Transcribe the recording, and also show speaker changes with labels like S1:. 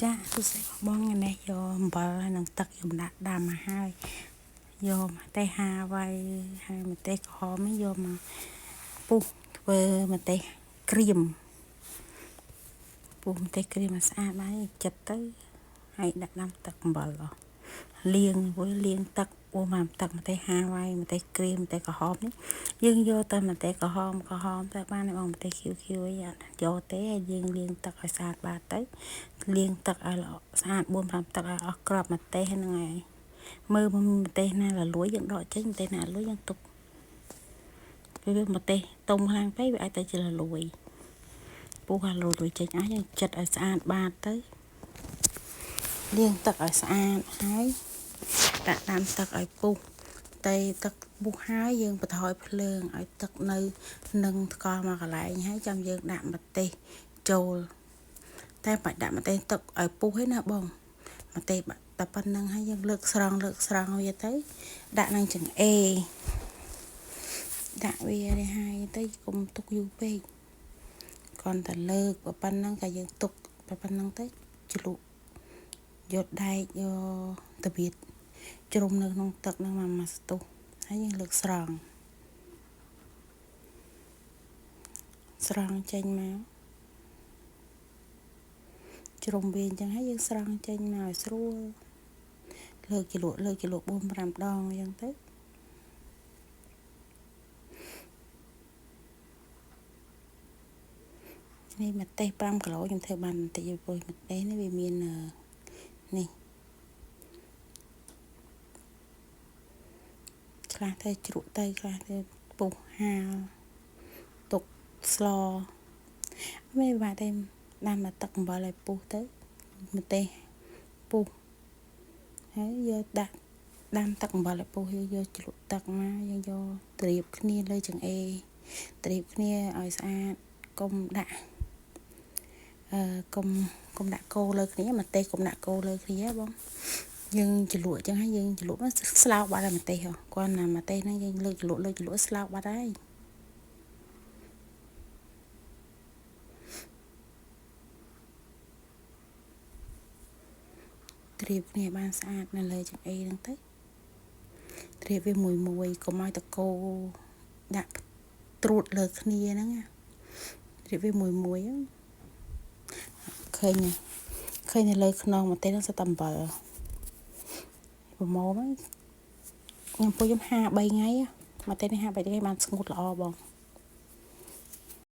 S1: ចាសួស្តីបងនេះយកអំបិលនិងទឹកខ្ញុំដាក់ដាំមកហើយយកមកទេហាវ៉ៃហើយម្ទេសក្រហមនេះយកមកពុះធ្វើម្ទេសក្រៀមពុះម្ទេសក្រៀមឲ្យស្អាតហើយចិត្តទៅហើយដាក់ដាំទឹកអំបិលលាងទឹកពុះមកទឹកម្ទេសហាវ៉ៃម្ទេសក្រៀមម្ទេសក្រហមនេះយើងយកតែម្ទេសក្រហមទៅបានបងម្ទេសខៀវអីយកទេហើយយើងលាងទឹកឲ្យស្អាតបាតទៅលាងទឹកឲ្យល្អស្អាត 4-5 ទឹកឲ្យអស់គ្រាប់ម្ទេសហ្នឹងហើយមើលម្ទេសណាលលួយយើងដកចេញម្ទេសណាលលួយយើងទុកពេលម្ទេសទុំខ្លាំងពេកវាអាចទៅជាលលួយពុះឲ្យលលួយចេញអស់យើងចិតឲ្យស្អាតបាតទៅលាងទឹកឲ្យស្អាតហើយដាក់ដាំទឹកឲ្យពុះតែទឹកពុះហើយយើងបន្ថយភ្លើងឲ្យទឹកនៅនឹងថ្កល់មកកន្លែងហើយចាំយើងដាក់ម្ទេសចូលតែបាច់ដាក់ម្ទេសទឹកឲ្យពុះឯណាបងម្ទេសតែប៉ុណ្្នឹងហើយយើងលើកស្រង់វាទៅដាក់នឹងចង្អេរដាក់វានេះហើយទៅកុំទុកយូរពេកគ្រាន់តែលើកប៉ុណ្្នឹងក៏យើងទុកប៉ុណ្្នឹងទៅជ្រលក់យកដែកយកតវៀតជ្រុំនៅក្នុងទឹកហ្នឹងមកស្ទុះហើយយើងលើកស្រង់ចេញមកជ្រុំវាអញ្ចឹងហើយយើងស្រង់ចេញមកឲ្យស្រួលលើកជ្រលក់ 4-5 ដងអញ្ចឹងទៅនេះម្ទេស5 គីឡូខ្ញុំធ្វើបានបន្តិចព្រោះម្ទេសនេះវាមាននេះខ្លះទៅជ្រក់ទៅខ្លះទៅពុះហាលទុកស្លមិនបាក់ទេដាំមកទឹកអំបិលឲ្យពុះទៅម្ទេសពុះហើយយកដាក់ដាំទឹកអំបិលឲ្យពុះយកជ្រក់ទឹកមកយើងយកត្រៀបគ្នាលើចង្អេរត្រៀបគ្នាឲ្យស្អាតកុំដាក់កុំដាក់កូរលើគ្នាម្ទេសកុំដាក់កូរលើគ្នាបងយើងជ្រលក់អញ្ចឹងហើយយើងជ្រលក់មកស្លោកបាត់ហើយម្ទេសគាត់ណាម្ទេសហ្នឹងយើងលើកជ្រលក់ស្លោកបាត់ហើយត្រៀបគ្នាបានស្អាតនៅលើចង្អេរហ្នឹងទៅត្រៀបវាមួយកុំឲ្យតកូរដាក់ត្រួតលើគ្នាហ្នឹងត្រៀបវាមួយឃើញនៅលើខ្នងម្ទេសហ្នឹងសិតអំបិលប្រមូលហ្នឹងខ្ញុំហា3ថ្ងៃម្ទេសនេះហា3ថ្ងៃបានស្ងួតល្អបង